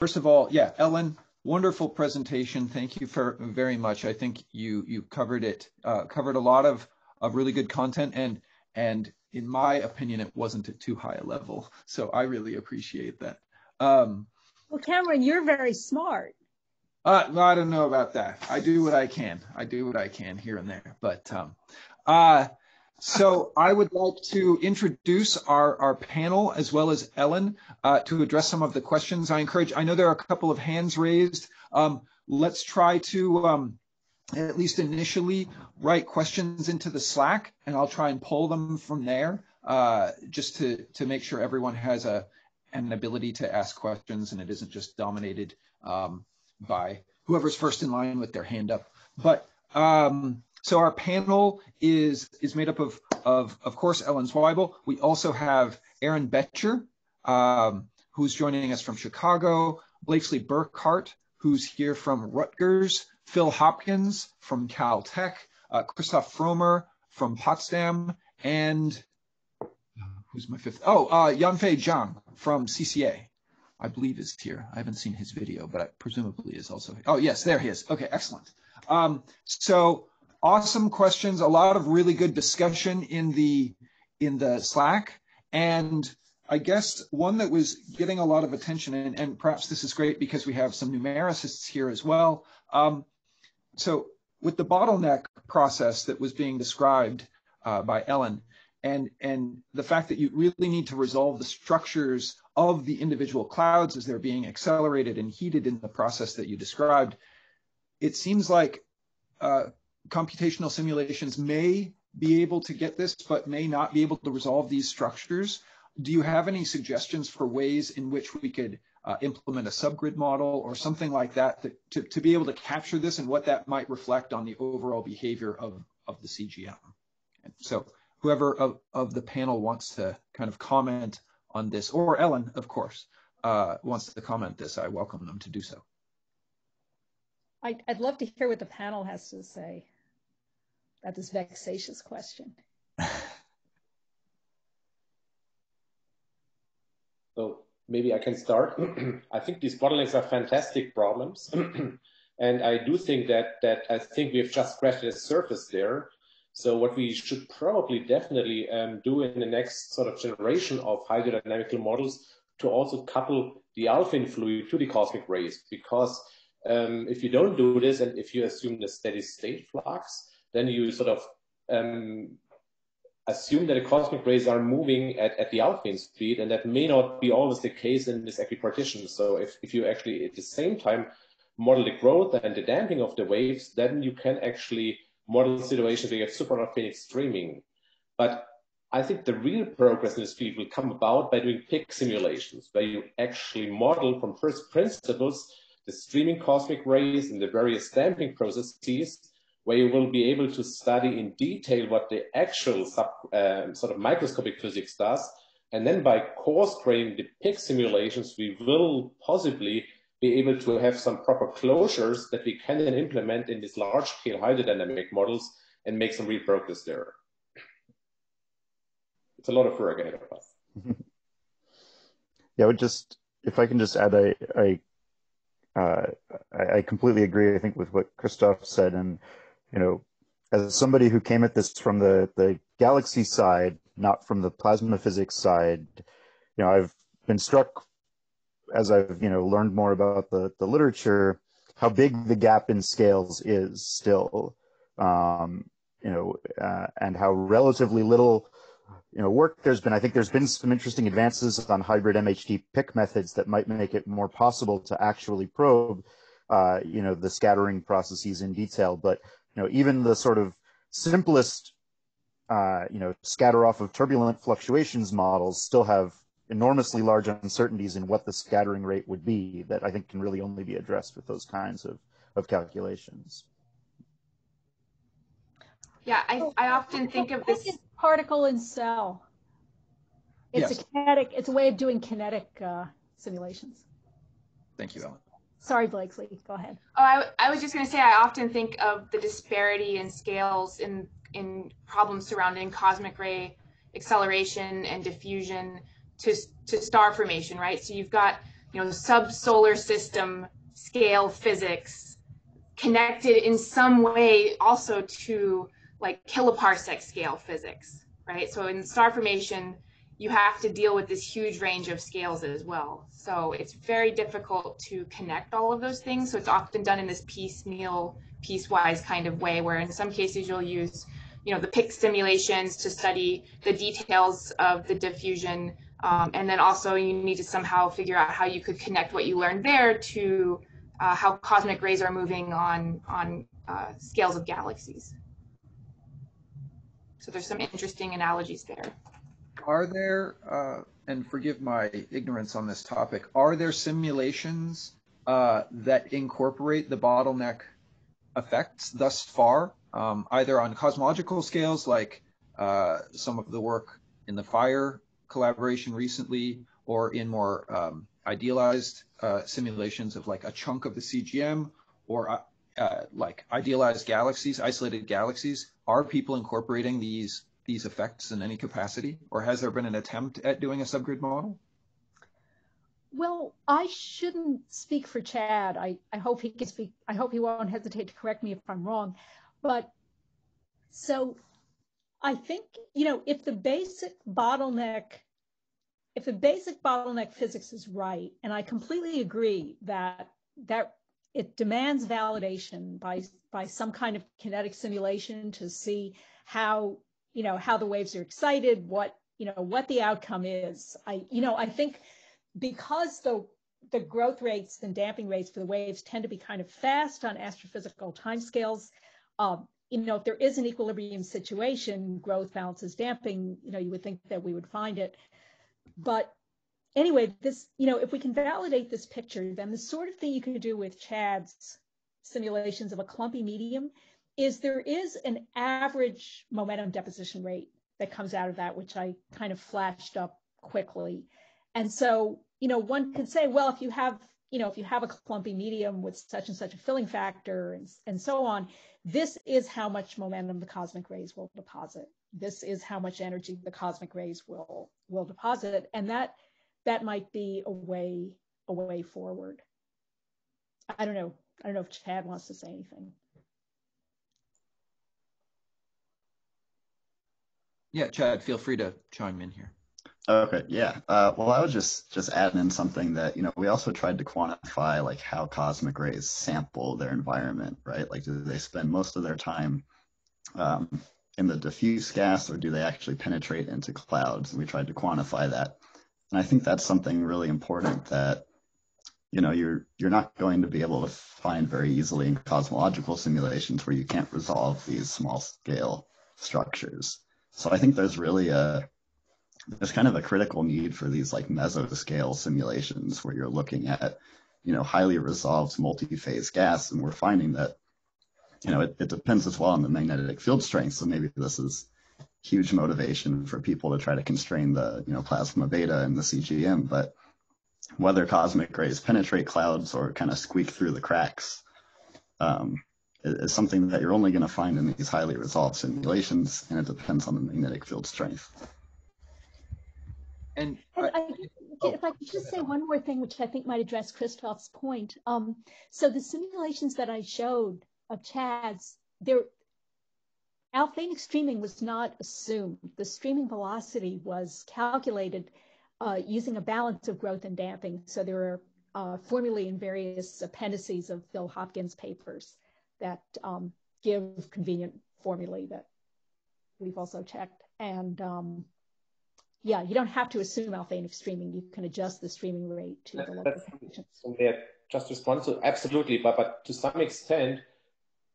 first of all, yeah, Ellen, wonderful presentation. Thank you very much. I think you covered it, covered a lot of really good content, and in my opinion, it wasn't at too high a level. So I really appreciate that. Well, Cameron, you're very smart. No, I don't know about that. I do what I can. I do what I can here and there. But so I would like to introduce our panel as well as Ellen to address some of the questions. I know there are a couple of hands raised. Let's try to at least initially write questions into the Slack, and I'll try and pull them from there just to make sure everyone has an ability to ask questions and it isn't just dominated by whoever's first in line with their hand up. But so our panel is made up of course, Ellen Zweibel. We also have Erin Boettcher, who's joining us from Chicago, Blakesley Burkhart, who's here from Rutgers, Phil Hopkins from Caltech, Christophe Pfrommer from Potsdam, and who's my fifth? Oh, Yan-fei Jiang from CCA. I believe is here. I haven't seen his video, but I presumably is also here. Oh, yes, there he is. Okay, excellent. So awesome questions, a lot of really good discussion in the Slack. And I guess one that was getting a lot of attention, and perhaps this is great because we have some numericists here as well. So with the bottleneck process that was being described by Ellen, and the fact that you really need to resolve the structures of the individual clouds as they're being accelerated and heated in the process that you described, it seems like computational simulations may be able to get this, but may not be able to resolve these structures. Do you have any suggestions for ways in which we could implement a subgrid model or something like that to be able to capture this and what that might reflect on the overall behavior of the CGM? And so whoever of the panel wants to kind of comment on this, or Ellen, of course, wants to comment this, I welcome them to do so. I'd love to hear what the panel has to say about this vexatious question. So maybe I can start. I think these bottlenecks are fantastic problems. And I do think that I think we've just scratched the surface there. So what we should probably definitely do in the next sort of generation of hydrodynamical models to also couple the alpha fluid to the cosmic rays, because if you don't do this and if you assume the steady state flux, then you sort of assume that the cosmic rays are moving at the alpha speed, and that may not be always the case in this equipartition. So if you actually at the same time model the growth and the damping of the waves, then you can actually model situations where you have supernovaphonic streaming. But I think the real progress in this field will come about by doing PIC simulations, where you actually model from first principles the streaming cosmic rays and the various damping processes, where you will be able to study in detail what the actual sort of microscopic physics does. And then by coarse graining the PIC simulations, we will possibly be able to have some proper closures that we can then implement in these large-scale hydrodynamic models and make some real progress there. It's a lot of work ahead of us. Yeah, if I can just add, I completely agree, I think, with what Christophe said. And, you know, as somebody who came at this from the galaxy side, not from the plasma physics side, you know, I've been struck as I've, you know, learned more about the literature, how big the gap in scales is still, you know, and how relatively little, you know, work there's been. I think there's been some interesting advances on hybrid MHD PIC methods that might make it more possible to actually probe, you know, the scattering processes in detail. But, you know, even the sort of simplest, you know, scatter off of turbulent fluctuations models still have enormously large uncertainties in what the scattering rate would be that I think can really only be addressed with those kinds of calculations. Yeah, I often think of this particle and cell. It's yes. a kinetic. It's a way of doing kinetic simulations. Thank you, Ellen. Sorry, Blakesley. Go ahead. Oh, I was just going to say, I often think of the disparity in scales in problems surrounding cosmic ray acceleration and diffusion to star formation, right? So you've got sub-solar system scale physics connected in some way also to like kiloparsec scale physics, right? So in star formation, you have to deal with this huge range of scales as well. So it's very difficult to connect all of those things. So it's often done in this piecemeal, piecewise kind of way, where in some cases you'll use, the PIC simulations to study the details of the diffusion. And then also you need to somehow figure out how you could connect what you learned there to how cosmic rays are moving on scales of galaxies. So there's some interesting analogies there. Are there, and forgive my ignorance on this topic, are there simulations that incorporate the bottleneck effects thus far, either on cosmological scales, like some of the work in the FIRE collaboration recently, or in more idealized simulations of like a chunk of the CGM, or like idealized galaxies, isolated galaxies? Are people incorporating these effects in any capacity, or has there been an attempt at doing a subgrid model? Well, I shouldn't speak for Chad. I hope he can speak. I hope he won't hesitate to correct me if I'm wrong. But so I think, if the basic bottleneck physics is right, and I completely agree that it demands validation by some kind of kinetic simulation to see how the waves are excited, what the outcome is. I think because the growth rates and damping rates for the waves tend to be kind of fast on astrophysical timescales, if there is an equilibrium situation, growth balances damping, you would think that we would find it. But anyway, this, if we can validate this picture, then the sort of thing you can do with Chad's simulations of a clumpy medium is there is an average momentum deposition rate that comes out of that, which I kind of flashed up quickly. And so, one could say, well, if you have a clumpy medium with such and such a filling factor and so on, this is how much momentum the cosmic rays will deposit. This is how much energy the cosmic rays will deposit. And that might be a way forward. I don't know if Chad wants to say anything. Yeah, Chad, feel free to chime in here. Okay, yeah. Well, I was just adding in something that, we also tried to quantify like how cosmic rays sample their environment, right? Like, do they spend most of their time in the diffuse gas, or do they actually penetrate into clouds? And we tried to quantify that. And I think that's something really important that, you're not going to be able to find very easily in cosmological simulations where you can't resolve these small scale structures. So I think there's really there's kind of a critical need for these like mesoscale simulations where you're looking at, highly resolved multi-phase gas. And we're finding that, it depends as well on the magnetic field strength. So maybe this is huge motivation for people to try to constrain the, plasma beta and the CGM, but whether cosmic rays penetrate clouds or kind of squeak through the cracks is something that you're only going to find in these highly resolved simulations, and it depends on the magnetic field strength. And if I could just say one more thing, which I think might address Christophe's point. So the simulations that I showed of Chad's, alphanic streaming was not assumed. The streaming velocity was calculated using a balance of growth and damping. So there are formulae in various appendices of Phil Hopkins' papers that give convenient formulae that we've also checked. And yeah, you don't have to assume alphanic streaming. You can adjust the streaming rate to the local conditions. Just respond to absolutely, but to some extent,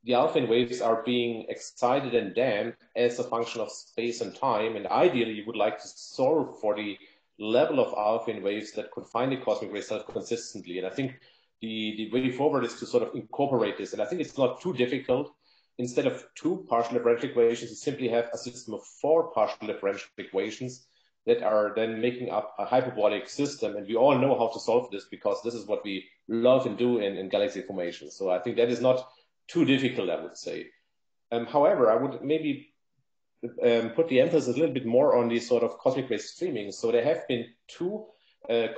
the alphane waves are being excited and damped as a function of space and time. And ideally, you would like to solve for the level of alphane waves that could find the cosmic ray self-consistently. And I think the way forward is to sort of incorporate this. And I think it's not too difficult. Instead of 2 partial differential equations, you simply have a system of 4 partial differential equations that are then making up a hyperbolic system. And we all know how to solve this because this is what we love and do in galaxy formation. So I think that is not too difficult, I would say. However, I would maybe put the emphasis a little bit more on the sort of cosmic ray streaming. So there have been 2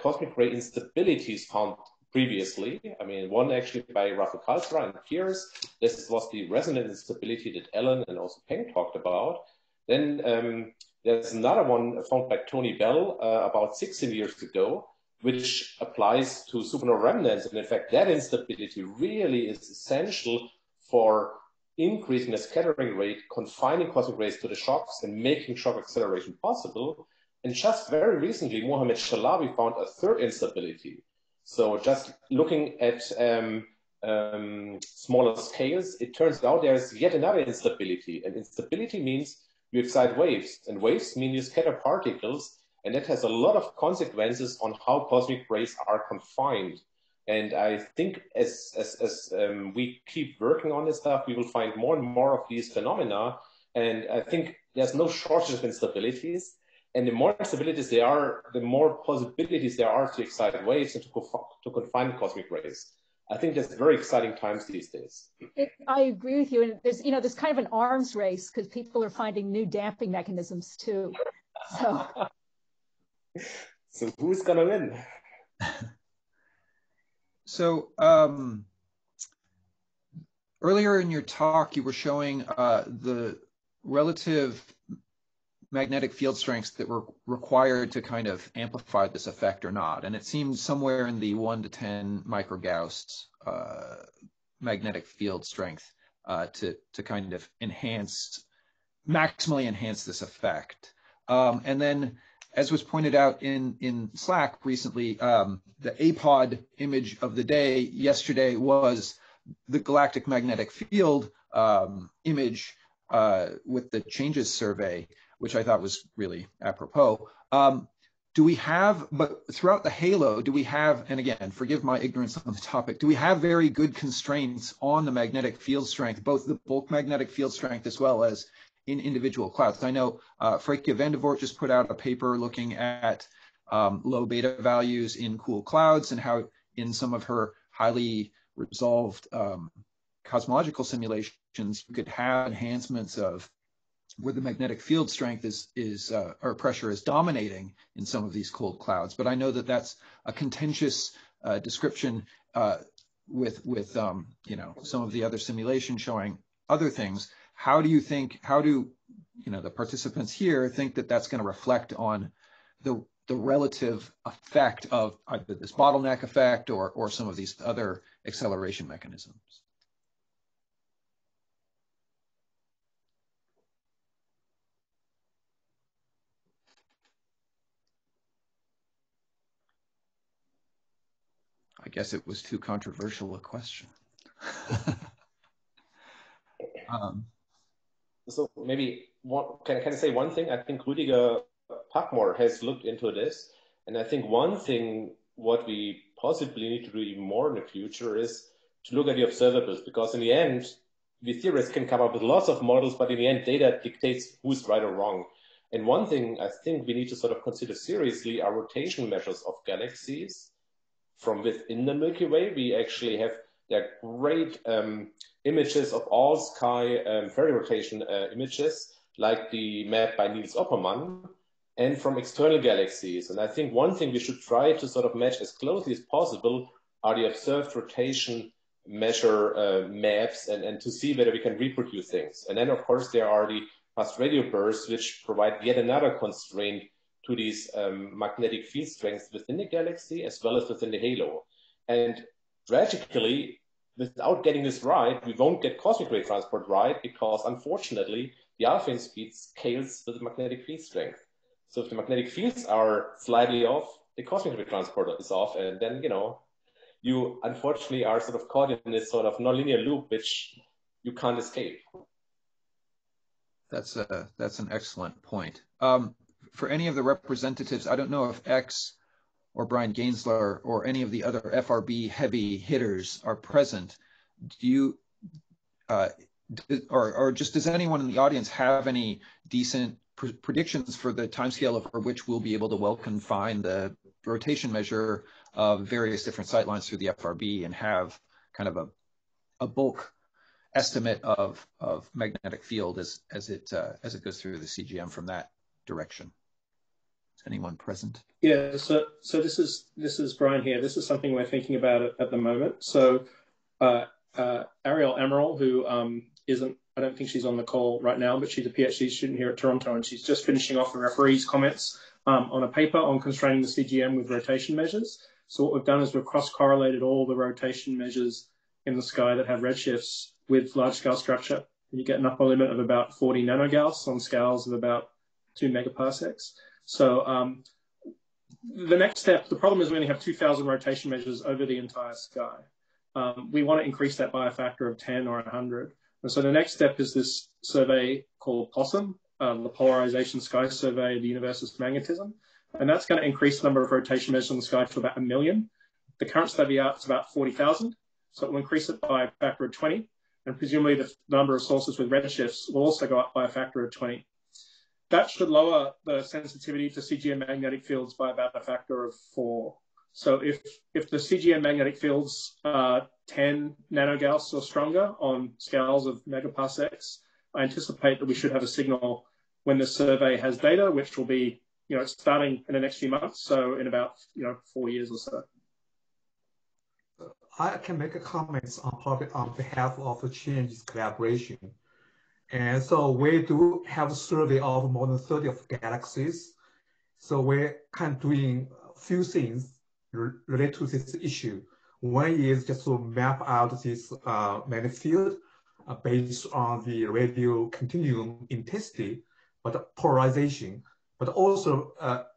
cosmic ray instabilities found previously. I mean, one actually by Rafael Kalstra and peers. This was the resonant instability that Ellen and also Peng talked about. Then there's another one found by Tony Bell about 16 years ago, which applies to supernova remnants. And in fact, that instability really is essential for increasing the scattering rate, confining cosmic rays to the shocks, and making shock acceleration possible. And just very recently, Mohamed Shalabi found a third instability. So just looking at smaller scales, it turns out there's yet another instability. And instability means you excite waves, and waves mean you scatter particles, and that has a lot of consequences on how cosmic rays are confined. And I think as we keep working on this stuff, we will find more and more of these phenomena. And I think there's no shortage of instabilities. And the more instabilities there are, the more possibilities there are to excite waves and to confine cosmic rays. I think that's very exciting times these days. I agree with you. And there's, there's kind of an arms race because people are finding new damping mechanisms too. So who's gonna win? So earlier in your talk, you were showing the relative magnetic field strengths that were required to kind of amplify this effect or not. And it seems somewhere in the 1 to 10 microgauss magnetic field strength to kind of maximally enhance this effect. And then, as was pointed out in Slack recently, the APOD image of the day yesterday was the galactic magnetic field image with the changes survey, which I thought was really apropos. Do we have, but throughout the halo, do we have, and again, forgive my ignorance on the topic, do we have very good constraints on the magnetic field strength, both the bulk magnetic field strength as well as in individual clouds? I know Freekje van der Voort just put out a paper looking at low beta values in cool clouds and how in some of her highly resolved cosmological simulations, you could have enhancements of where the magnetic field strength or pressure is dominating in some of these cold clouds. But I know that that's a contentious description with some of the other simulations showing other things. How do the participants here think that that's going to reflect on the relative effect of either this bottleneck effect or some of these other acceleration mechanisms? I guess it was too controversial a question. So maybe can I say one thing? I think Rüdiger Packmore has looked into this, and I think one thing what we possibly need to do even more in the future is to look at the observables, because in the end, the theorists can come up with lots of models, but in the end, data dictates who's right or wrong. And one thing I think we need to sort of consider seriously are rotation measures of galaxies from within the Milky Way. We actually have there are great images of all sky fairy rotation images, like the map by Niels Oppermann, and from external galaxies. And I think one thing we should try to sort of match as closely as possible are the observed rotation measure maps and to see whether we can reproduce things. And then, of course, there are the fast radio bursts, which provide yet another constraint to these magnetic field strengths within the galaxy as well as within the halo. And tragically, without getting this right, we won't get cosmic ray transport right, because unfortunately, the alpha speed scales with the magnetic field strength. So if the magnetic fields are slightly off, the cosmic ray transport is off, and then, you unfortunately are sort of caught in this sort of nonlinear loop, which you can't escape. That's an excellent point. For any of the representatives, I don't know if X or Brian Gainsler or any of the other FRB heavy hitters are present. Do you, or just does anyone in the audience have any decent predictions for the timescale over which we'll be able to well confine the rotation measure of various different sightlines through the FRB and have kind of a bulk estimate of magnetic field as it goes through the CGM from that direction? anyone present. Yeah, so this is Brian here. This is something we're thinking about at the moment. So Ariel Emerald, who isn't, I don't think she's on the call right now, but she's a PhD student here at Toronto, and she's just finishing off the referee's comments on a paper on constraining the CGM with rotation measures. So what we've done is we've cross-correlated all the rotation measures in the sky that have redshifts with large-scale structure. And you get an upper limit of about 40 nanogauss on scales of about 2 megaparsecs. So the next step, the problem is we only have 2,000 rotation measures over the entire sky. We want to increase that by a factor of 10 or 100. And so the next step is this survey called POSSUM, the Polarization Sky Survey of the Universe's Magnetism. And that's going to increase the number of rotation measures in the sky to about 1 million. The current study out is about 40,000. So it will increase it by a factor of 20. And presumably the number of sources with redshifts will also go up by a factor of 20. That should lower the sensitivity to CGM magnetic fields by about a factor of 4. So if the CGM magnetic fields are 10 nanogauss or stronger on scales of megaparsecs, I anticipate that we should have a signal when the survey has data, which will be, starting in the next few months. So in about, 4 years or so. I can make a comments on behalf of the Changes collaboration. And so we do have a survey of more than 30 of galaxies. So we're kind of doing a few things related to this issue. One is just to map out this magnetic field based on the radio continuum intensity, but polarization, but also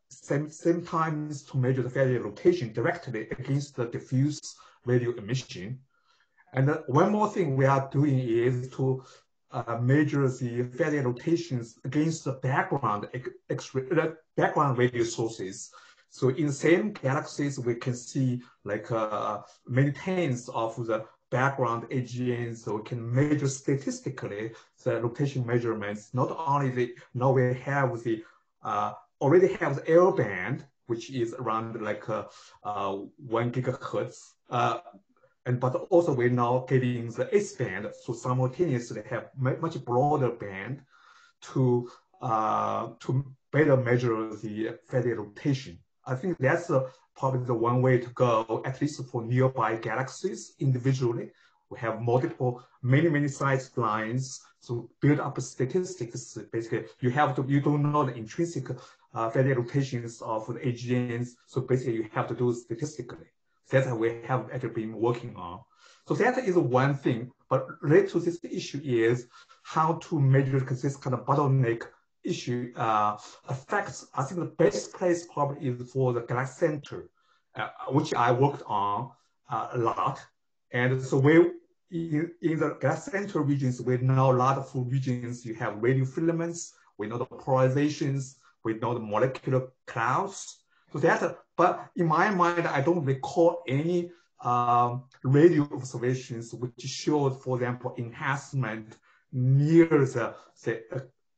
same time to measure the Faraday rotation directly against the diffuse radio emission. And one more thing we are doing is to measure the Faraday rotations against the background background radio sources. So in the same galaxies, we can see like many tens of the background AGNs, so we can measure statistically the rotation measurements. Not only now we have the already have the L band, which is around like 1 gigahertz. But also we're now getting the S band, so simultaneously have much broader band to better measure the Faraday rotation. I think that's probably the one way to go, at least for nearby galaxies individually. We have many size lines, so build up statistics. Basically, you don't know the intrinsic Faraday rotations of the AGNs, so basically you have to do it statistically. That's what we have actually been working on. So that is one thing, but related to this issue is how to measure, because this kind of bottleneck issue affects, I think the best place probably is for the Galaxy Center, which I worked on a lot. And so in the Galaxy Center regions, we know a lot of regions, you have radio filaments, we know the polarizations, we know the molecular clouds. So that, but in my mind, I don't recall any radio observations which showed, for example, enhancement near the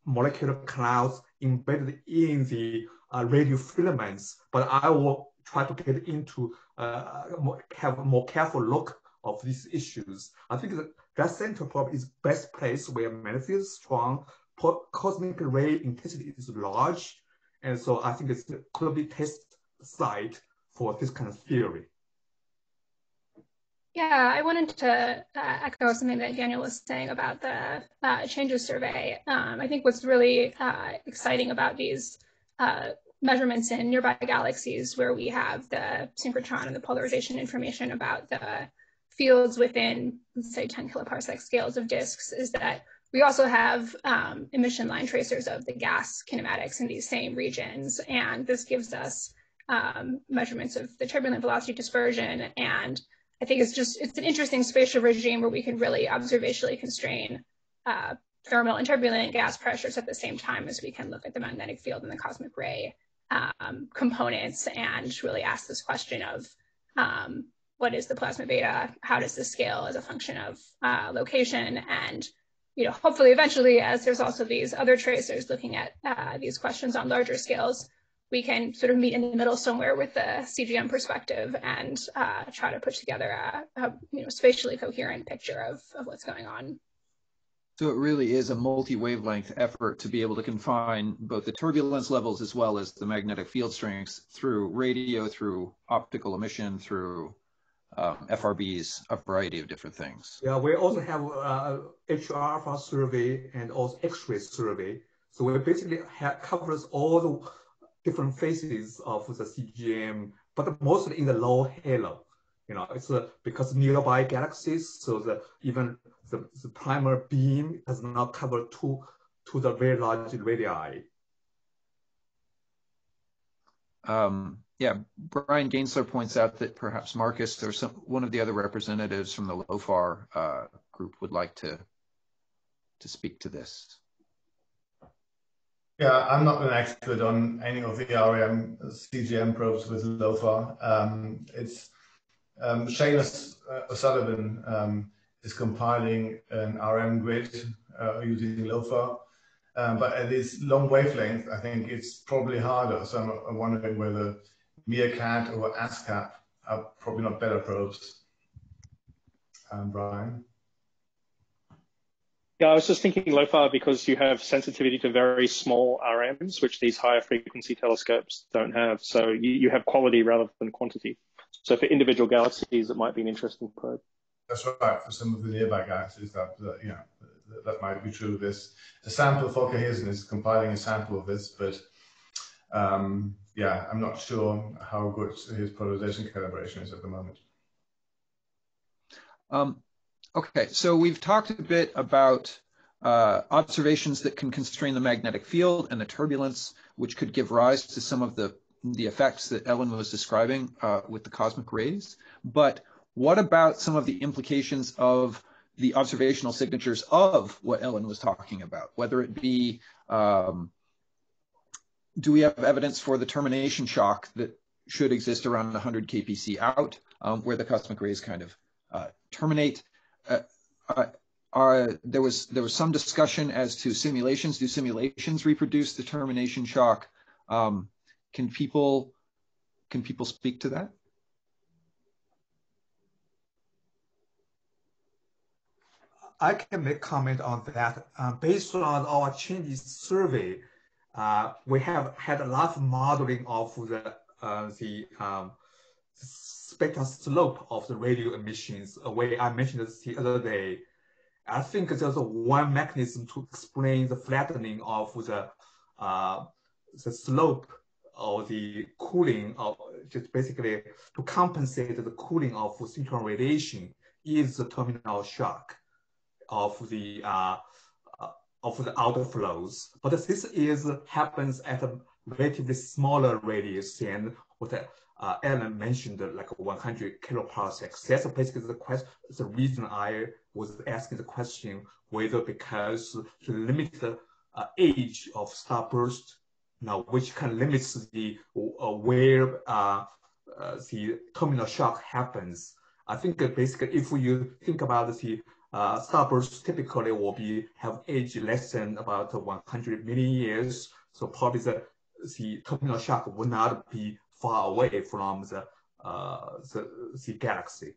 molecular clouds embedded in the radio filaments. But I will try to get into have a more careful look of these issues. I think that center probably is best place where magnetic field is strong, cosmic ray intensity is large, and so I think it's could be test site for this kind of theory. Yeah, I wanted to echo something that Daniel was saying about the changes survey. I think what's really exciting about these measurements in nearby galaxies where we have the synchrotron and the polarization information about the fields within, let's say, 10 kiloparsec scales of disks is that we also have emission line tracers of the gas kinematics in these same regions. And this gives us measurements of the turbulent velocity dispersion. And I think it's an interesting spatial regime where we can really observationally constrain thermal and turbulent gas pressures at the same time as we can look at the magnetic field and the cosmic ray components and really ask this question of what is the plasma beta? How does this scale as a function of location? And hopefully eventually, as there's also these other tracers looking at these questions on larger scales, we can sort of meet in the middle somewhere with the CGM perspective and try to put together a spatially coherent picture of what's going on. So it really is a multi-wavelength effort to be able to confine both the turbulence levels as well as the magnetic field strengths through radio, through optical emission, through FRBs, a variety of different things. Yeah, we also have HR alpha survey and also X-ray survey. So we basically covers all the different phases of the CGM, but mostly in the low halo. You know, it's because nearby galaxies, so even the primer beam does not cover to the very large radii. Yeah, Brian Gainsler points out that perhaps Marcus or one of the other representatives from the LOFAR group would like to speak to this. Yeah, I'm not an expert on any of the REM CGM probes with LOFAR. It's Seamus O'Sullivan is compiling an RM grid using LOFAR. But at this long wavelength, I think it's probably harder. So I'm wondering whether Meerkat or ASCAP are probably not better probes. Brian? Yeah, I was just thinking LOFAR because you have sensitivity to very small RMs, which these higher frequency telescopes don't have. So you have quality rather than quantity. So for individual galaxies, it might be an interesting probe. That's right. For some of the nearby galaxies, that might be true. This a sample for Cohesion is compiling a sample of this, but yeah, I'm not sure how good his polarization calibration is at the moment. Okay, so we've talked a bit about observations that can constrain the magnetic field and the turbulence, which could give rise to some of the effects that Ellen was describing with the cosmic rays. But what about some of the implications of the observational signatures of what Ellen was talking about, whether it be, do we have evidence for the termination shock that should exist around 100 kpc out, where the cosmic rays kind of terminate? There was some discussion as to simulations. Do simulations reproduce the termination shock? Can people speak to that? I can make comment on that. Based on our changes survey, we have had a lot of modeling of the spectral slope of the radio emissions. A way I mentioned this the other day. I think there's one mechanism to explain the flattening of the slope of the cooling, of just basically to compensate the cooling of synchrone radiation is the terminal shock of the outflows. But this happens at a relatively smaller radius than what Ellen mentioned, like 100 kiloparsecs. That's basically the reason I was asking the question whether because to limit the age of starburst, now which kind of limits the where the terminal shock happens. I think basically if you think about the starbursts typically will have age less than about 100 million years, so probably the terminal shock will not be far away from the galaxy.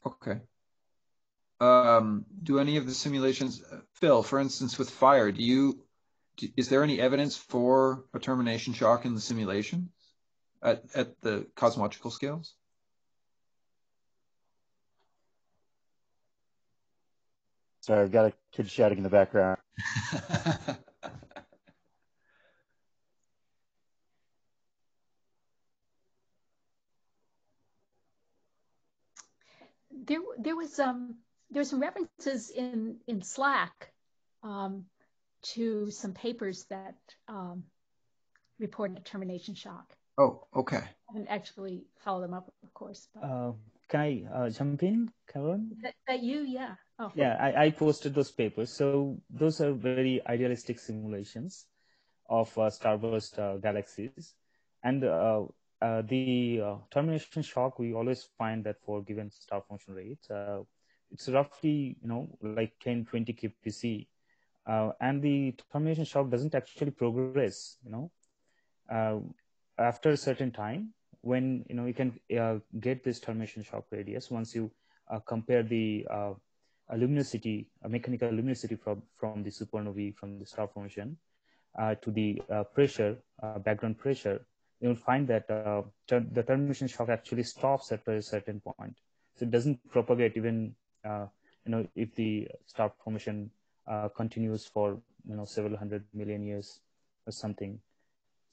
Okay. Do any of the simulations, Phil, for instance, with fire, is there any evidence for a termination shock in the simulations at the cosmological scales? Sorry, I've got a kid shouting in the background. There was some references in Slack to some papers that reported a termination shock. Oh, okay. I haven't actually followed them up, of course. But... Can I jump in, Karen? That you, yeah. Oh. Yeah, I posted those papers. So those are very idealistic simulations of starburst galaxies. And the termination shock, we always find that for given star function rates, it's roughly, like 10, 20 kpc. And the termination shock doesn't actually progress, after a certain time when, you can get this termination shock radius once you compare the luminosity, mechanical luminosity from the supernovae, from the star formation, to the pressure, background pressure, you will find that the termination shock actually stops at a certain point. So it doesn't propagate even, if the star formation continues for, several 100 million years or something.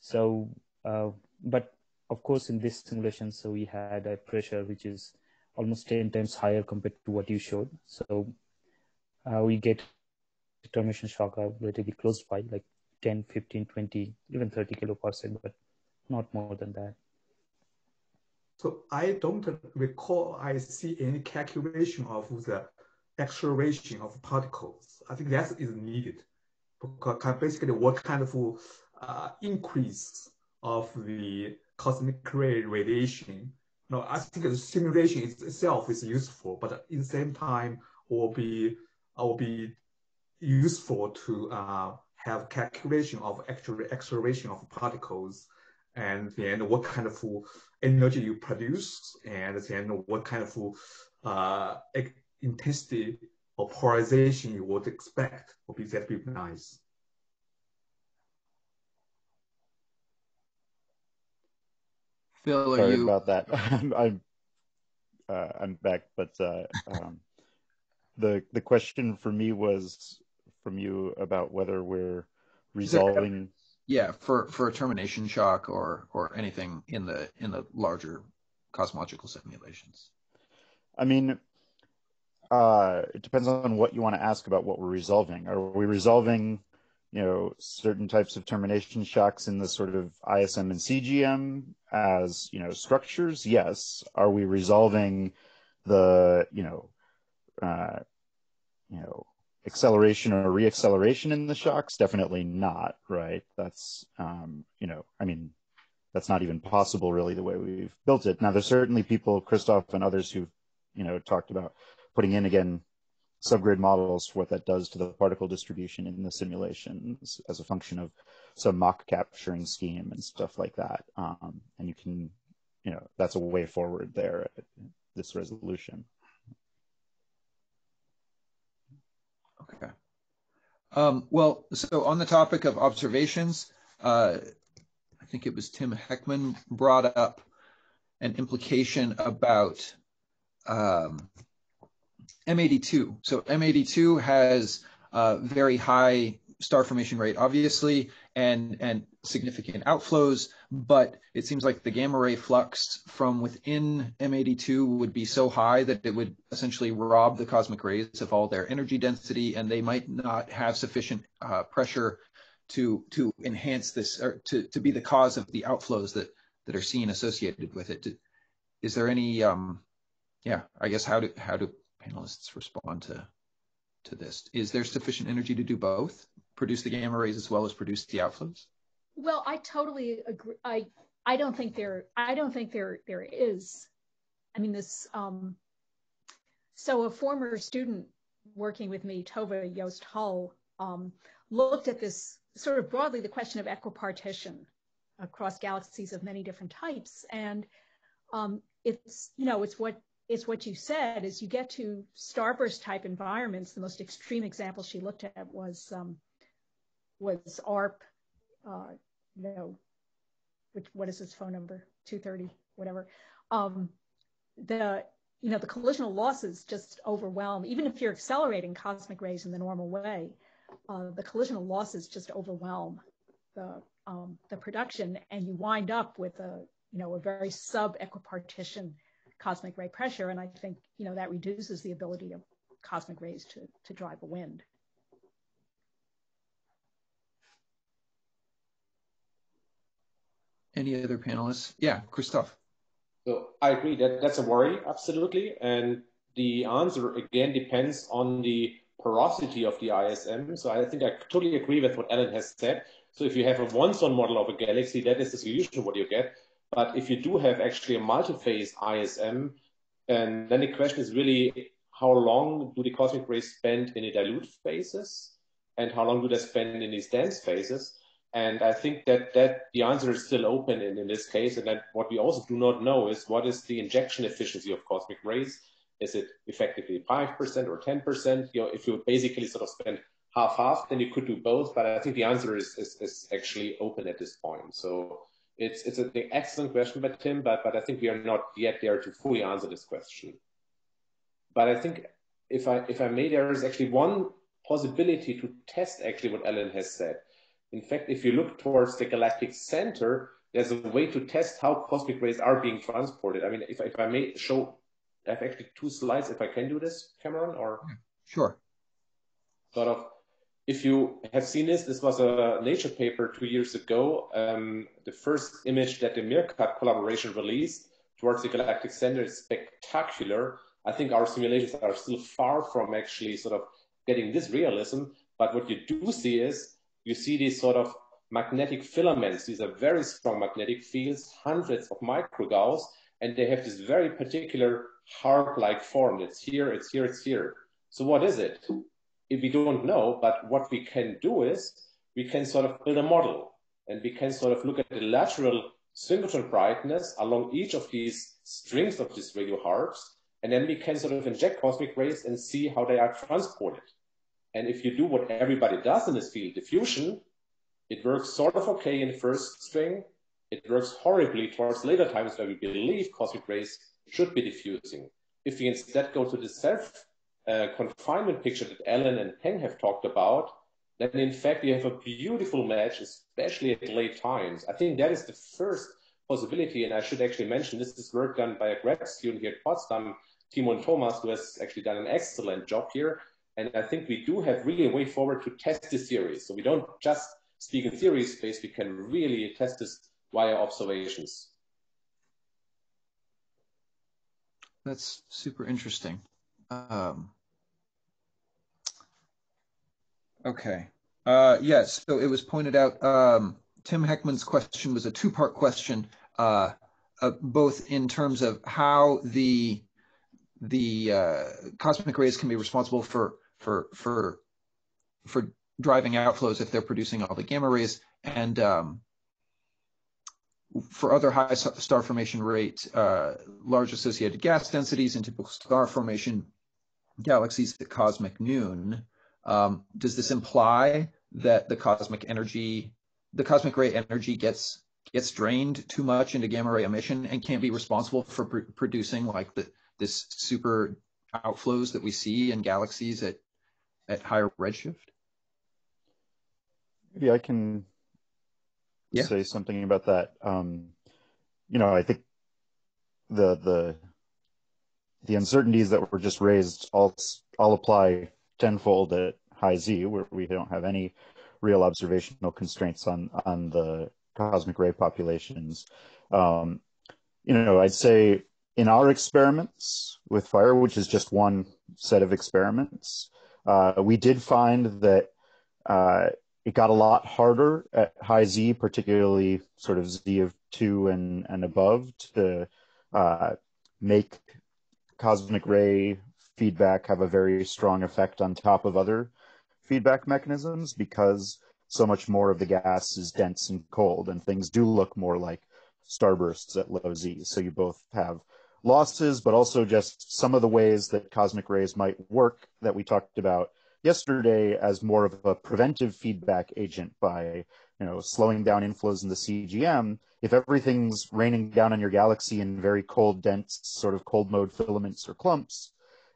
So, but of course, in this simulation, so we had a pressure which is almost 10 times higher compared to what you showed. So we get termination shock relatively close by, like 10, 15, 20, even 30 kiloparsec, but not more than that. So I don't recall I see any calculation of the acceleration of particles. I think that is needed, because basically what kind of increase of the cosmic ray radiation. No, I think the simulation itself is useful, but at the same time will be useful to have calculation of actual acceleration of particles, and then what kind of energy you produce, and then what kind of intensity or polarization you would expect. That'd be nice. Phil, Sorry about that. I'm back, but the question for me was from you about whether we're resolving. Yeah, for a termination shock or anything in the larger cosmological simulations. I mean, it depends on what you want to ask about what we're resolving. Are we resolving, certain types of termination shocks in the sort of ISM and CGM as, structures? Yes. Are we resolving the, acceleration or reacceleration in the shocks? Definitely not, right? That's, that's not even possible really the way we've built it. Now, there's certainly people, Christophe and others, who've, talked about putting in, again, subgrid models for what that does to the particle distribution in the simulations as a function of some mock capturing scheme and stuff like that. And you can, that's a way forward there at this resolution. Okay. Well, so on the topic of observations, I think it was Tim Heckman brought up an implication about M82. So M82 has a very high star formation rate, obviously, and significant outflows, but it seems like the gamma ray flux from within M82 would be so high that it would essentially rob the cosmic rays of all their energy density, and they might not have sufficient pressure to enhance this, or to be the cause of the outflows that are seen associated with it. Is there any, I guess how do panelists respond to this? Is there sufficient energy to do both, produce the gamma rays as well as produce the outflows? Well, I totally agree. I don't think there is. I mean, this. So a former student working with me, Tova Joost Hull, looked at this sort of broadly, the question of equipartition across galaxies of many different types, and it's what you said, is you get to starburst type environments. The most extreme example she looked at was ARP, what is his phone number? 230, whatever. The collisional losses just overwhelm, even if you're accelerating cosmic rays in the normal way, the collisional losses just overwhelm the production, and you wind up with a very sub-equipartition cosmic ray pressure, and I think that reduces the ability of cosmic rays to drive a wind. Any other panelists? Yeah, Christophe. So I agree that that's a worry, absolutely, and the answer again depends on the porosity of the ISM. So I think I totally agree with what Ellen has said. So if you have a one-zone model of a galaxy, that is the solution what you get. But if you do have actually a multi-phase ISM, and then the question is really how long do the cosmic rays spend in the dilute phases, and how long do they spend in these dense phases? And I think that the answer is still open in this case. And then what we also do not know is what is the injection efficiency of cosmic rays. Is it effectively 5% or 10%? You know, if you basically sort of spend half-half, then you could do both. But I think the answer is actually open at this point. So it's an excellent question by Tim, but I think we are not yet there to fully answer this question. But I think if I may, there is actually one possibility to test actually what Ellen has said. In fact, if you look towards the galactic center, there's a way to test how cosmic rays are being transported. I mean, if I may show, I have actually 2 slides, if I can do this, Cameron, or? Sure. Sort of, if you have seen this was a Nature paper 2 years ago. The first image that the Meerkat collaboration released towards the galactic center is spectacular. I think our simulations are still far from actually sort of getting this realism, but what you do see is, you see these sort of magnetic filaments. These are very strong magnetic fields, hundreds of microgauss, and they have this very particular harp-like form. It's here, it's here, it's here. So what is it? If we don't know, but what we can do is, we can sort of build a model, and we can sort of look at the lateral synchrotron brightness along each of these strings of these radio harps, and then we can sort of inject cosmic rays and see how they are transported. And if you do what everybody does in this field, diffusion, it works sort of okay in the first string. It works horribly towards later times where we believe cosmic rays should be diffusing. If we instead go to the self-confinement picture that Ellen and Peng have talked about, then in fact you have a beautiful match, especially at late times. I think that is the first possibility, and I should actually mention this is work done by a grad student here at Potsdam, Timon Thomas, who has actually done an excellent job here. And I think we do have really a way forward to test this theory. So we don't just speak in theory space, we can really test this via observations. That's super interesting. Okay. Yes, so it was pointed out, Tim Heckman's question was a 2-part question, both in terms of how the cosmic rays can be responsible for driving outflows if they're producing all the gamma rays, and for other high star formation rates, large associated gas densities in typical star formation galaxies at cosmic noon. Does this imply that the cosmic ray energy gets drained too much into gamma ray emission and can't be responsible for producing like this super outflows that we see in galaxies at higher redshift? Maybe I can say something about that. You know, I think the uncertainties that were just raised all apply tenfold at high Z, where we don't have any real observational constraints on the cosmic ray populations. You know, I'd say in our experiments with fire, which is just one set of experiments, we did find that it got a lot harder at high Z, particularly sort of Z of 2 and above, to make cosmic ray feedback have a very strong effect on top of other feedback mechanisms, because so much more of the gas is dense and cold, and things do look more like starbursts at low Z. So you both have losses, but also just some of the ways that cosmic rays might work that we talked about yesterday as more of a preventive feedback agent by, you know, slowing down inflows in the CGM. If everything's raining down on your galaxy in very cold, dense, sort of cold mode filaments or clumps,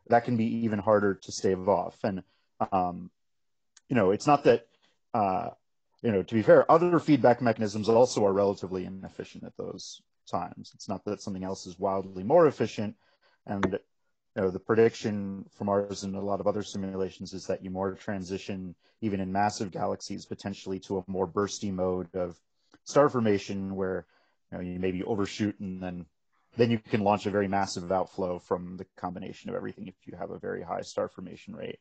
that can be even harder to stave off. And, you know, it's not that, you know, to be fair, other feedback mechanisms also are relatively inefficient at those times. It's not that something else is wildly more efficient. And, you know, the prediction from ours and a lot of other simulations is that you more transition, even in massive galaxies, potentially to a more bursty mode of star formation where, you know, you maybe overshoot and then you can launch a very massive outflow from the combination of everything if you have a very high star formation rate.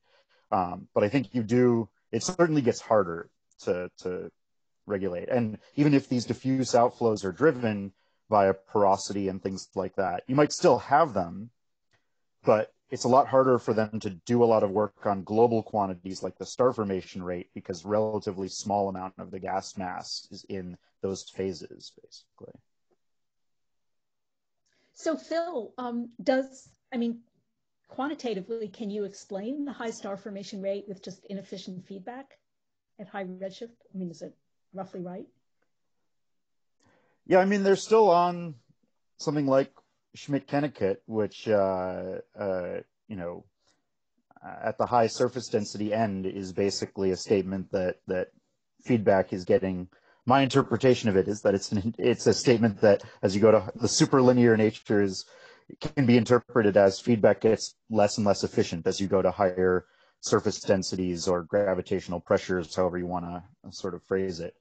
But I think it certainly gets harder to regulate. And even if these diffuse outflows are driven via porosity and things like that, you might still have them, but it's a lot harder for them to do a lot of work on global quantities like the star formation rate, because relatively small amount of the gas mass is in those phases, basically. So Phil, quantitatively, can you explain the high star formation rate with just inefficient feedback at high redshift? I mean, is it roughly right? Yeah, I mean, they're still on something like Schmidt-Kennicut, which, at the high surface density end is basically a statement that feedback is getting. My interpretation of it is that it's a statement that as you go to the superlinear nature can be interpreted as feedback gets less and less efficient as you go to higher surface densities or gravitational pressures, however you want to sort of phrase it.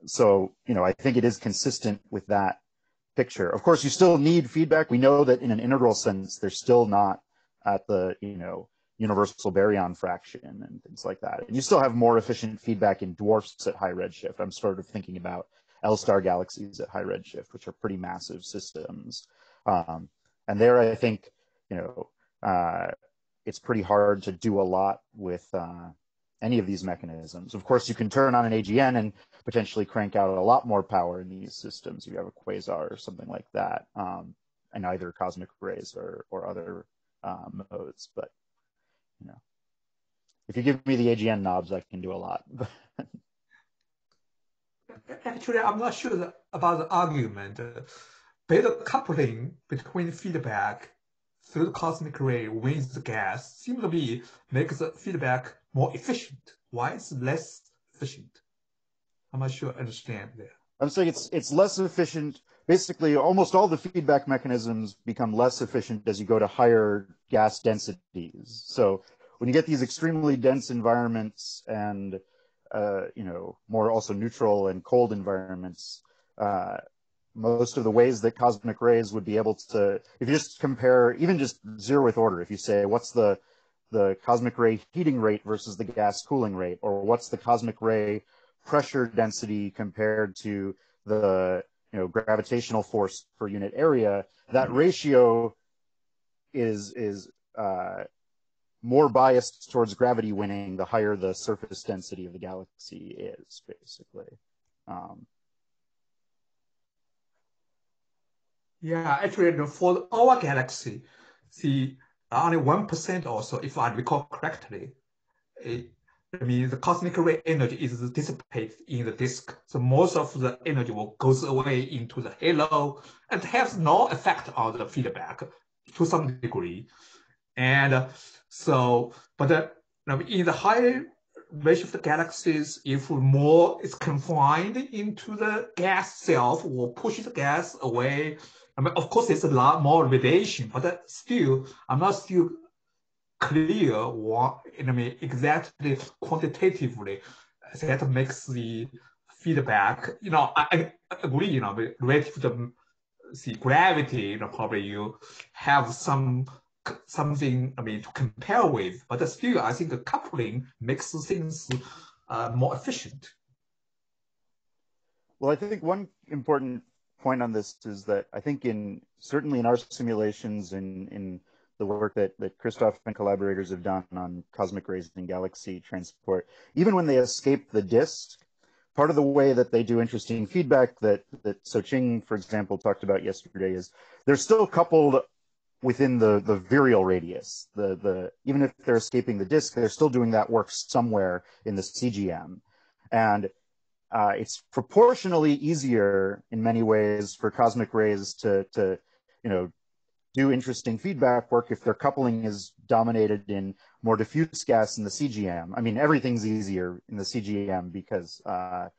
So, I think it is consistent with that picture. Of course, you still need feedback. We know that in an integral sense, they're still not at the, universal baryon fraction and things like that. And you still have more efficient feedback in dwarfs at high redshift. I'm sort of thinking about L-star galaxies at high redshift, which are pretty massive systems. And there, I think, it's pretty hard to do a lot with any of these mechanisms. Of course, you can turn on an AGN and potentially crank out a lot more power in these systems if you have a quasar or something like that, and either cosmic rays or other modes. But, if you give me the AGN knobs, I can do a lot. Actually, I'm not sure about the argument. Better coupling between feedback through the cosmic ray with the gas seems to be makes the feedback more efficient. Why is it less efficient? I'm not sure I understand that. I'm saying it's less efficient. Basically, almost all the feedback mechanisms become less efficient as you go to higher gas densities. So when you get these extremely dense environments and more also neutral and cold environments, most of the ways that cosmic rays would be able to, if you just compare even just zeroth order, if you say what's the cosmic ray heating rate versus the gas cooling rate, or what's the cosmic ray pressure density compared to the gravitational force per unit area, that ratio is more biased towards gravity winning the higher the surface density of the galaxy is, basically. Yeah, actually, for our galaxy, see, only 1% or so, if I recall correctly, the cosmic ray energy is dissipated in the disk. So most of the energy goes away into the halo and has no effect on the feedback to some degree. And but in the high redshift galaxies, if more is confined into the gas self or push the gas away, of course, there's a lot more radiation, but still, I'm not still clear what, exactly quantitatively that makes the feedback. I agree, relative to the gravity, probably you have something, to compare with, but still, I think the coupling makes things more efficient. Well, I think one important point on this is that I think certainly in our simulations in the work that Christophe and collaborators have done on cosmic rays and galaxy transport, even when they escape the disk, part of the way that they do interesting feedback that Soqing, for example, talked about yesterday is they're still coupled within the virial radius. Even if they're escaping the disk, they're still doing that work somewhere in the CGM. And it's proportionally easier in many ways for cosmic rays to do interesting feedback work if their coupling is dominated in more diffuse gas in the CGM. I mean, everything's easier in the CGM because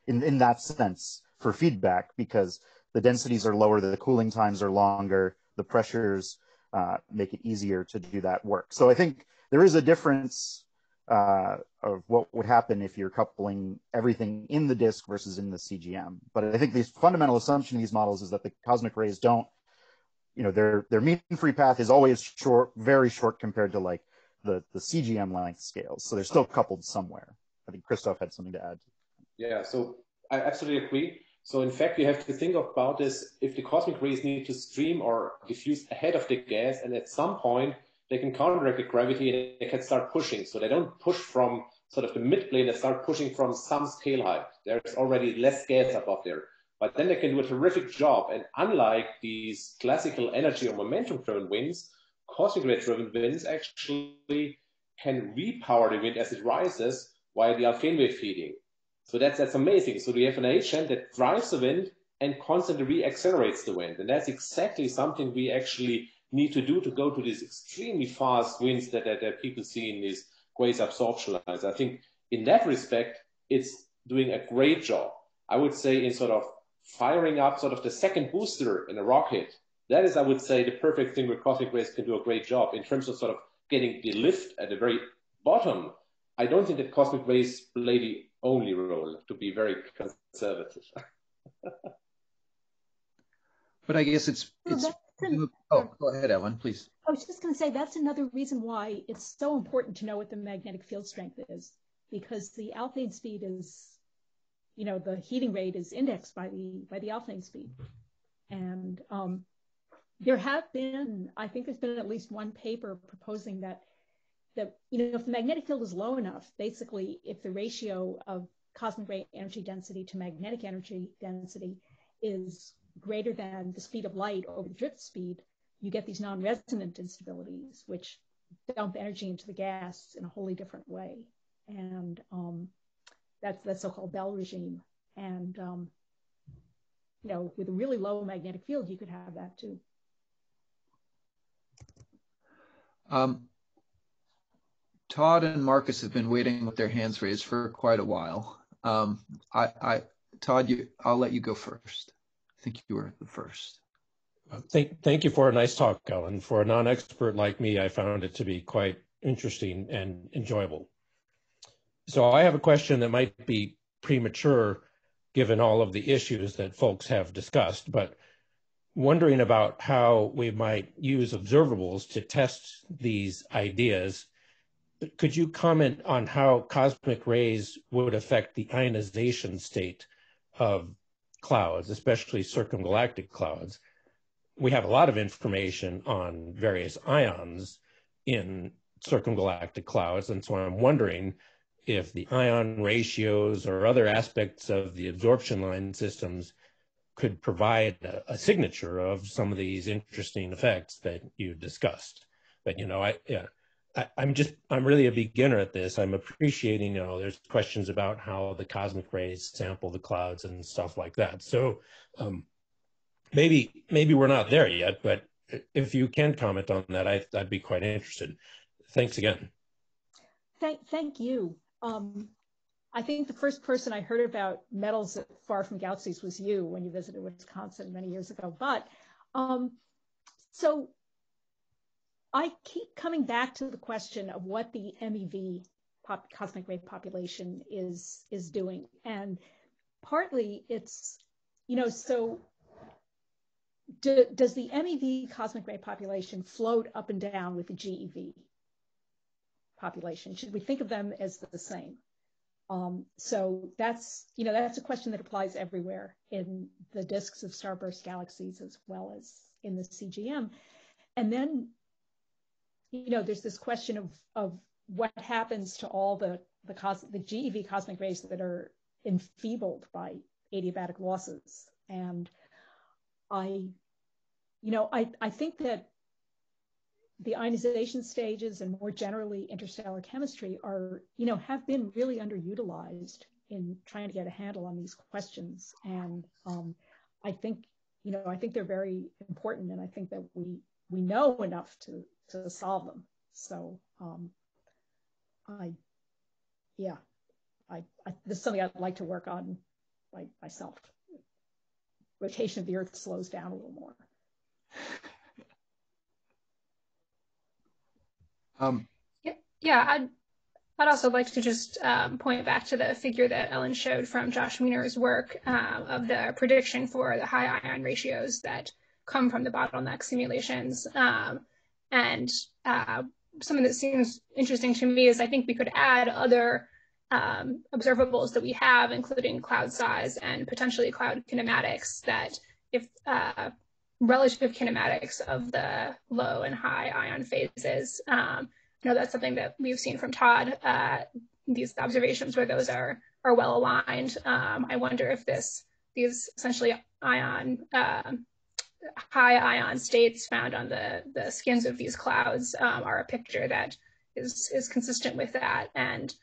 in that sense for feedback, because the densities are lower, the cooling times are longer, the pressures make it easier to do that work. So I think there is a difference of what would happen if you're coupling everything in the disk versus in the CGM. But I think the fundamental assumption of these models is that the cosmic rays don't, their mean free path is always short, very short compared to like the CGM length scales. So they're still coupled somewhere. I think Christophe had something to add. Yeah, so I absolutely agree. So in fact, you have to think about this, if the cosmic rays need to stream or diffuse ahead of the gas, and at some point they can counteract the gravity and they can start pushing. So they don't push from sort of the midplane, they start pushing from some scale height. There's already less gas above there. But then they can do a terrific job. And unlike these classical energy or momentum driven winds, cosmic ray-driven winds actually can repower the wind as it rises via the Alfvén wave feeding. So that's amazing. So we have an agent that drives the wind and constantly re-accelerates the wind. And that's exactly something we actually need to do to go to these extremely fast winds that people see in these quasi absorption lines. I think in that respect, it's doing a great job. I would say in sort of firing up sort of the second booster in a rocket. That is, I would say, the perfect thing where cosmic rays can do a great job in terms of sort of getting the lift at the very bottom. I don't think that cosmic rays play the only role, to be very conservative. But I guess it's oh, go ahead, Ellen, please. I was just going to say that's another reason why it's so important to know what the magnetic field strength is, because the Alfvén speed is, you know, the heating rate is indexed by the Alfvén speed. And there have been, I think there's been at least one paper proposing that, you know, if the magnetic field is low enough, basically, if the ratio of cosmic ray energy density to magnetic energy density is greater than the speed of light over the drift speed, you get these non-resonant instabilities, which dump energy into the gas in a wholly different way. And that's the so-called Bell regime. And, you know, with a really low magnetic field, you could have that too. Todd and Marcus have been waiting with their hands raised for quite a while. Todd, I'll let you go first. I think you were the first. Thank you for a nice talk, Ellen. For a non-expert like me, I found it to be quite interesting and enjoyable. So I have a question that might be premature given all of the issues that folks have discussed, but wondering about how we might use observables to test these ideas. Could you comment on how cosmic rays would affect the ionization state of clouds, especially circumgalactic clouds? We have a lot of information on various ions in circumgalactic clouds, and so I'm wondering if the ion ratios or other aspects of the absorption line systems could provide a signature of some of these interesting effects that you discussed. But, you know, I'm really a beginner at this. I'm appreciating, you know, there's questions about how the cosmic rays sample the clouds and stuff like that. So maybe we're not there yet, but if you can comment on that, I'd be quite interested. Thanks again. Thank you. I think the first person I heard about metals far from galaxies was you when you visited Wisconsin many years ago. But so I keep coming back to the question of what the MEV cosmic ray population is doing. And partly it's, you know, so does the MEV cosmic ray population float up and down with the GeV population? Should we think of them as the same? So that's, you know, that's a question that applies everywhere in the disks of starburst galaxies as well as in the CGM. And then, you know, there's this question of what happens to all the GeV cosmic rays that are enfeebled by adiabatic losses. And I think that the ionization stages and more generally interstellar chemistry are, you know, have been really underutilized in trying to get a handle on these questions. And I think they're very important, and I think that we know enough to solve them. So this is something I'd like to work on by myself. Rotation of the Earth slows down a little more. Yeah, I'd also like to just point back to the figure that Ellen showed from Josh Wiener's work of the prediction for the high ion ratios that come from the bottleneck simulations. And something that seems interesting to me is I think we could add other observables that we have, including cloud size and potentially cloud kinematics, that if relative kinematics of the low and high ion phases. I know that's something that we've seen from Todd, these observations where those are well aligned. I wonder if these essentially ion high ion states found on the skins of these clouds are a picture that is consistent with that. And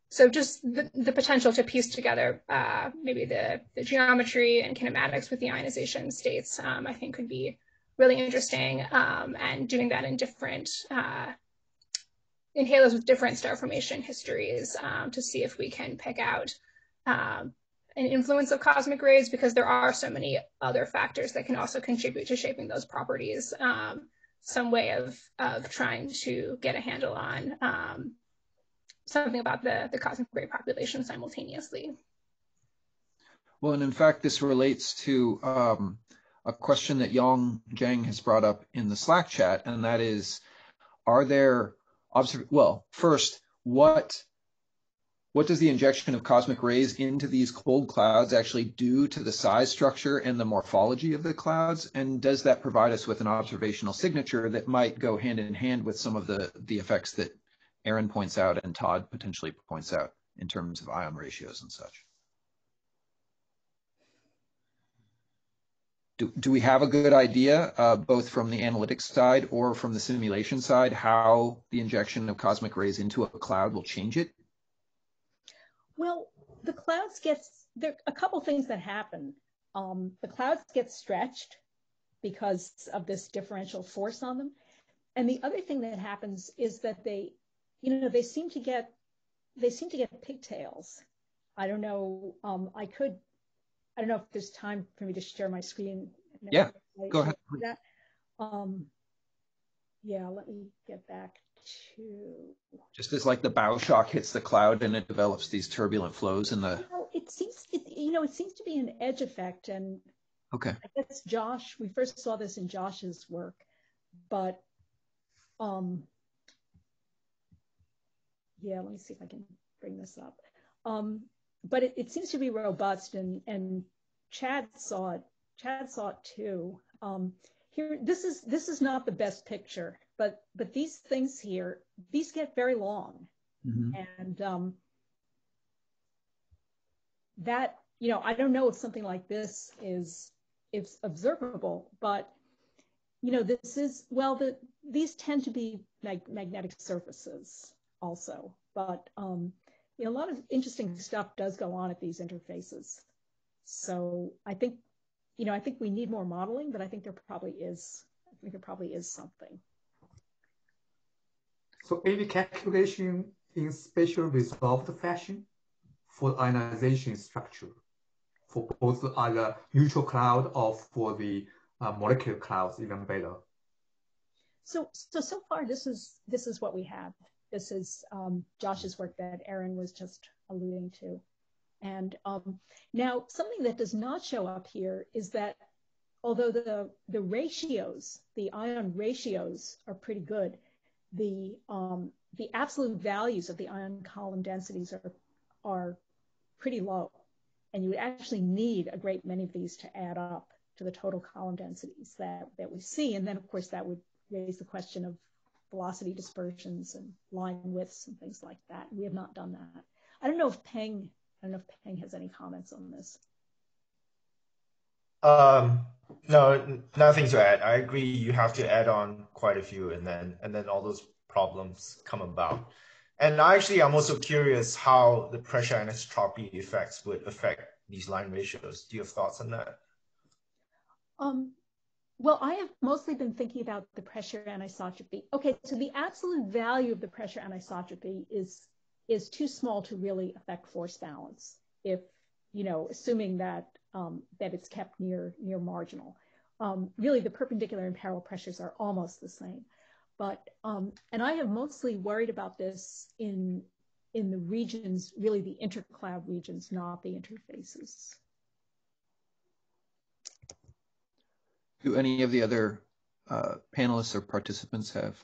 so just the potential to piece together maybe the geometry and kinematics with the ionization states, I think could be really interesting, and doing that in different, in halos with different star formation histories, to see if we can pick out an influence of cosmic rays, because there are so many other factors that can also contribute to shaping those properties. Some way of trying to get a handle on something about the cosmic ray population simultaneously. Well, and in fact, this relates to a question that Jiang has brought up in the Slack chat, and that is, are there well, first, what does the injection of cosmic rays into these cold clouds actually do to the size structure and the morphology of the clouds? And does that provide us with an observational signature that might go hand in hand with some of the effects that Erin points out and Todd potentially points out in terms of ion ratios and such? Do we have a good idea, both from the analytics side or from the simulation side, how the injection of cosmic rays into a cloud will change it? Well, the clouds there are a couple things that happen. The clouds get stretched because of this differential force on them. And the other thing that happens is that they seem to get pigtails. I don't know. I don't know if there's time for me to share my screen. Yeah, go ahead. Yeah, let me get back to. Just as like the bow shock hits the cloud and it develops these turbulent flows in the. It seems to be an edge effect, and okay. I guess Josh, we first saw this in Josh's work, but yeah, let me see if I can bring this up. But it seems to be robust, and Chad saw it. Chad saw it too. Here, this is not the best picture, but these things here, these get very long, and that, I don't know if something like this is observable, but this is, well, these tend to be magnetic surfaces also, but a lot of interesting stuff does go on at these interfaces. So I think we need more modeling, but I think there probably is something. So any calculation in spatial resolved fashion for ionization structure for both either neutral cloud or for the molecular clouds, even better. So far this is what we have. This is Josh's work that Erin was just alluding to. And now something that does not show up here is that although the ratios, the ion ratios are pretty good, the absolute values of the ion column densities are pretty low. And you would actually need a great many of these to add up to the total column densities that we see. And then of course that would raise the question of velocity dispersions and line widths and things like that. We have not done that. I don't know if Peng has any comments on this. No, nothing to add. I agree. You have to add on quite a few, and then all those problems come about. And actually, I'm also curious how the pressure anisotropy effects would affect these line ratios. Do you have thoughts on that? Well, I have mostly been thinking about the pressure anisotropy. Okay, so the absolute value of the pressure anisotropy is too small to really affect force balance, if, assuming that that it's kept near marginal. Really, the perpendicular and parallel pressures are almost the same. But, and I have mostly worried about this in the regions, really the intercloud regions, not the interfaces. Do any of the other panelists or participants have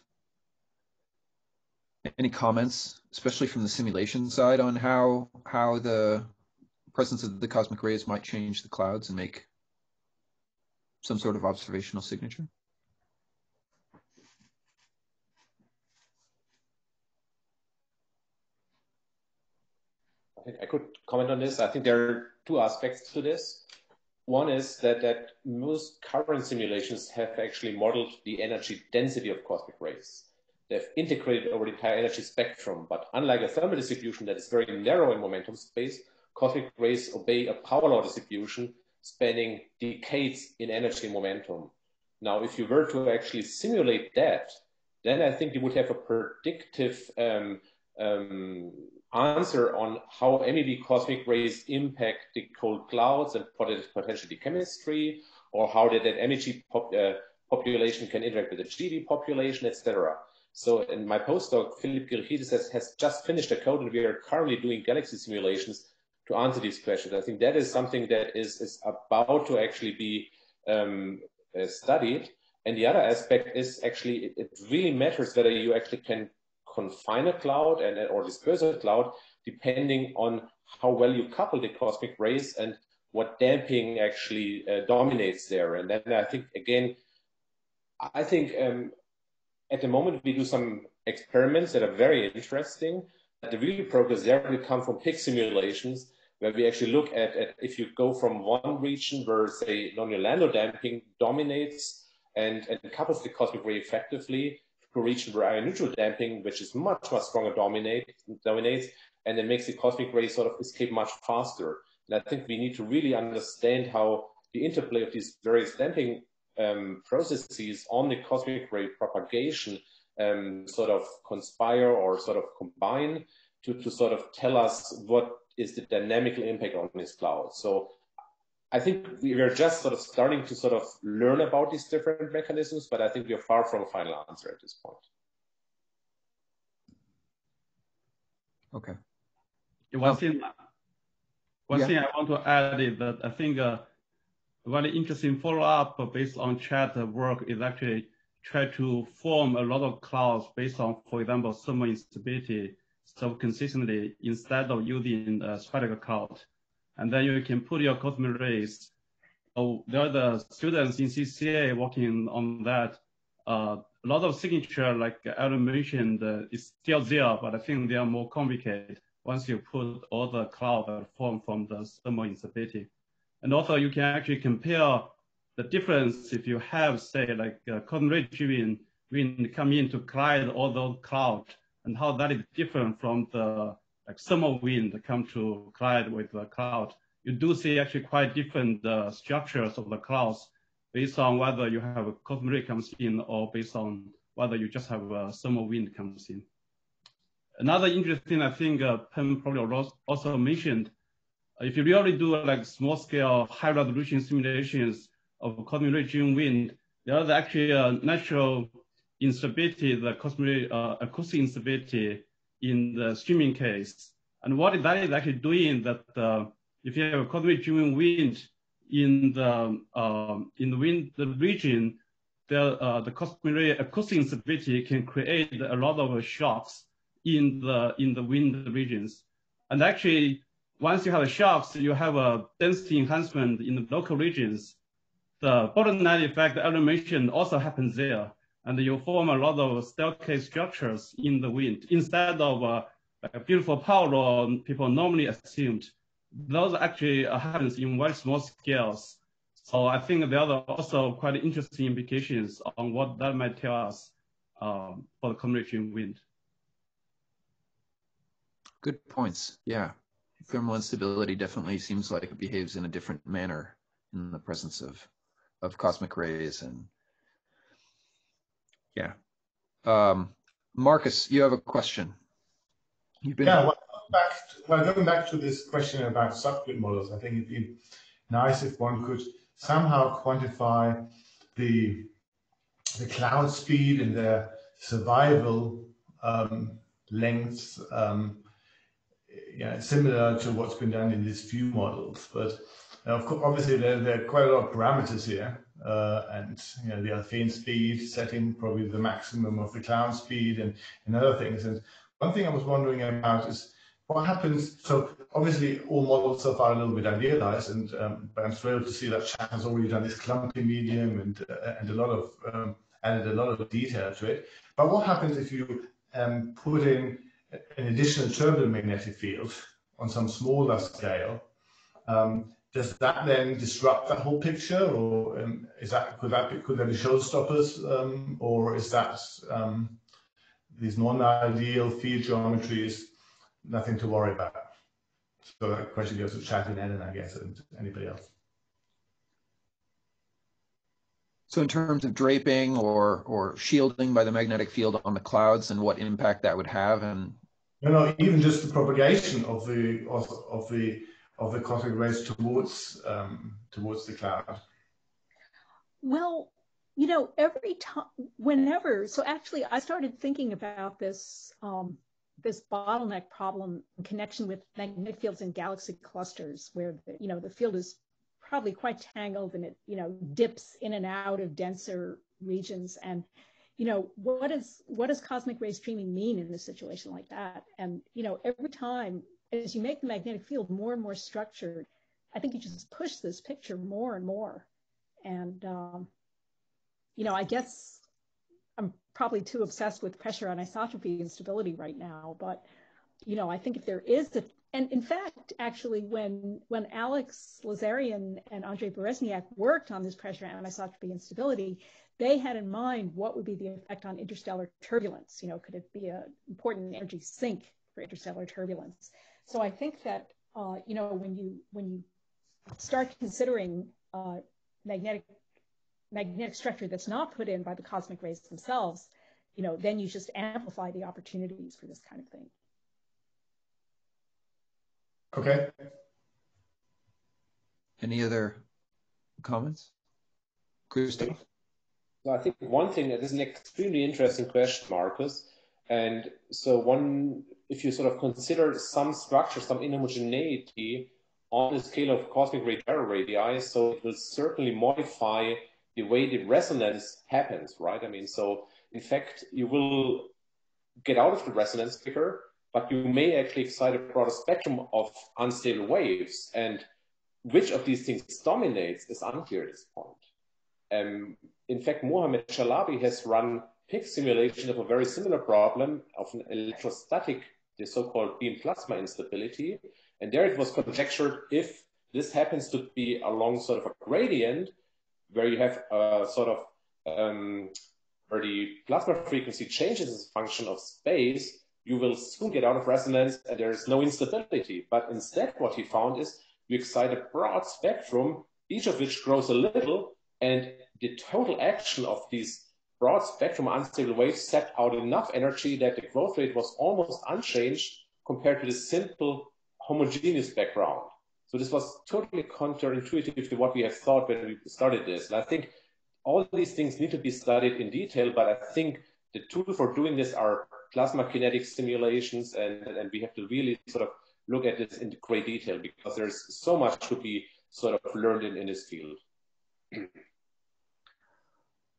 any comments, especially from the simulation side, on how the presence of the cosmic rays might change the clouds and make some sort of observational signature? I think I could comment on this. I think there are two aspects to this. One is that most current simulations have actually modeled the energy density of cosmic rays. They've integrated over the entire energy spectrum, but unlike a thermal distribution that is very narrow in momentum space, cosmic rays obey a power law distribution spanning decades in energy and momentum. Now, if you were to actually simulate that, then I think you would have a predictive answer on how MEV cosmic rays impact the cold clouds and potentially chemistry, or how that MEG population can interact with the GV population, etc. So in my postdoc, Philip Girichidis has just finished a code, and we are currently doing galaxy simulations to answer these questions. I think that is something that is about to actually be studied. And the other aspect is actually, it really matters whether you actually can confine a cloud or disperse a cloud, depending on how well you couple the cosmic rays and what damping actually dominates there. And then I think, again, at the moment we do some experiments that are very interesting. The real progress there will come from PIC simulations, where we actually look at if you go from one region where, say, non-Orlando damping dominates and couples the cosmic ray effectively, to a region where ion neutral damping, which is much stronger, dominates, and then makes the cosmic ray sort of escape much faster. And I think we need to really understand how the interplay of these various damping processes on the cosmic ray propagation sort of conspire or sort of combine to sort of tell us what is the dynamical impact on this cloud. So I think we are just sort of starting to sort of learn about these different mechanisms, but I think we are far from a final answer at this point. Okay. One thing I want to add is that I think a very interesting follow-up based on chat work is actually try to form a lot of clouds based on, for example, thermal instability so consistently instead of using a spherical cloud. And then you can put your cosmic rays. So there are the students in CCA working on that. A lot of signature, like Ellen mentioned, is still there, but I think they are more complicated once you put all the clouds that form from the thermal instability. And also you can actually compare the difference if you have, say, like cosmic ray driven wind come in to collide all those clouds, and how that is different from the like thermal wind that come to collide with the cloud. You do see actually quite different structures of the clouds based on whether you have a cosmic ray comes in or based on whether you just have a thermal wind comes in. Another interesting, I think Pen probably also mentioned, if you really do like small scale, high resolution simulations of cosmic ray driven wind, there is actually a natural instability, the cosmic acoustic instability in the streaming case. And what that is actually doing that if you have a cosmic driven wind in the region, the cosmic ray acoustic instability can create a lot of shocks in the wind regions. And actually, once you have shocks, you have a density enhancement in the local regions. The bottleneck effect Ellen mentioned also happens there. And you form a lot of staircase structures in the wind instead of a beautiful power law people normally assumed. Those actually happens in very small scales. So I think there are also quite interesting implications on what that might tell us for the combination wind. Good points. Yeah. Thermal instability definitely seems like it behaves in a different manner in the presence of cosmic rays. And yeah. Marcus, you have a question. Yeah, going back to this question about subgrid models, I think it'd be nice if one could somehow quantify the cloud speed and their survival lengths, similar to what's been done in these few models. But of course, obviously there are quite a lot of parameters here, and the Alfvén speed setting probably the maximum of the cloud speed and other things. And one thing I was wondering about is what happens. So obviously all models so far are a little bit idealized, and but I'm thrilled to see that Chat has already done this clumping medium and a lot of added a lot of detail to it. But what happens if you put in an additional turbulent magnetic field on some smaller scale, does that then disrupt that whole picture, or could there be showstoppers, or is that these non-ideal field geometries nothing to worry about? So that question goes to Chad and Ellen, I guess, and anybody else. So in terms of draping or shielding by the magnetic field on the clouds and what impact that would have, and no, even just the propagation of the cosmic rays towards the cloud. Well, you know, every time, so actually I started thinking about this this bottleneck problem in connection with magnetic fields in galaxy clusters, where the field is probably quite tangled and it dips in and out of denser regions. And what does cosmic ray streaming mean in a situation like that? And every time as you make the magnetic field more and more structured, I think you just push this picture more and more. And I guess I'm probably too obsessed with pressure anisotropy instability right now, but I think if there is and in fact, actually, when Alex Lazarian and Andrei Berezniak worked on this pressure anisotropy instability, they had in mind what would be the effect on interstellar turbulence. Could it be an important energy sink for interstellar turbulence? So I think that when you start considering magnetic structure that's not put in by the cosmic rays themselves, then you just amplify the opportunities for this kind of thing. Okay. Any other comments? Christophe? So I think one thing, that is an extremely interesting question, Marcus. And so if you sort of consider some structure, some inhomogeneity on the scale of cosmic ray gyro radii, so it will certainly modify the way the resonance happens, right? I mean, so in fact, you will get out of the resonance quicker, but you may actually excite a broader spectrum of unstable waves. And which of these things dominates is unclear at this point. In fact, Mohamed Chalabi has run PIC simulation of a very similar problem of an electrostatic, the so-called beam plasma instability. And there it was conjectured, if this happens to be along sort of a gradient, where you have a sort of, where the plasma frequency changes as a function of space, you will soon get out of resonance and there is no instability. But instead, what he found is you excite a broad spectrum, each of which grows a little, and the total action of these broad spectrum unstable waves set out enough energy that the growth rate was almost unchanged compared to the simple homogeneous background. So this was totally counterintuitive to what we have thought when we started this. And I think all these things need to be studied in detail, but I think the tool for doing this are plasma kinetic simulations, and we have to really sort of look at this in great detail, because there's so much to be sort of learned in this field.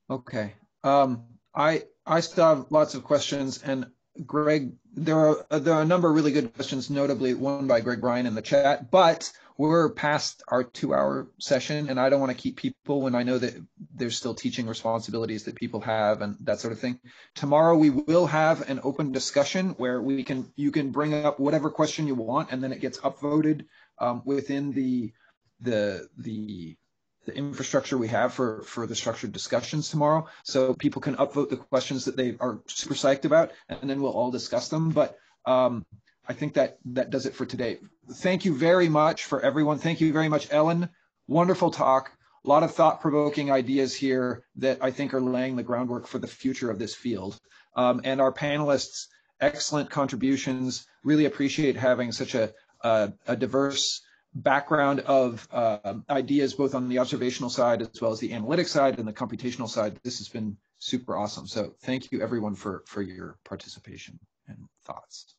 Okay. I still have lots of questions, and Greg, there are a number of really good questions, notably one by Greg Bryan in the chat, but we're past our 2-hour session, and I don't want to keep people when I know that there's still teaching responsibilities that people have and that sort of thing. Tomorrow we will have an open discussion where you can bring up whatever question you want, and then it gets upvoted within the infrastructure we have for the structured discussions tomorrow. So people can upvote the questions that they are super psyched about, and then we'll all discuss them. But I think that does it for today. Thank you very much for everyone. Thank you very much, Ellen. Wonderful talk. A lot of thought-provoking ideas here that I think are laying the groundwork for the future of this field. And our panelists, excellent contributions. Really appreciate having such a diverse background of ideas, both on the observational side as well as the analytic side and the computational side. This has been super awesome. So thank you everyone for your participation and thoughts.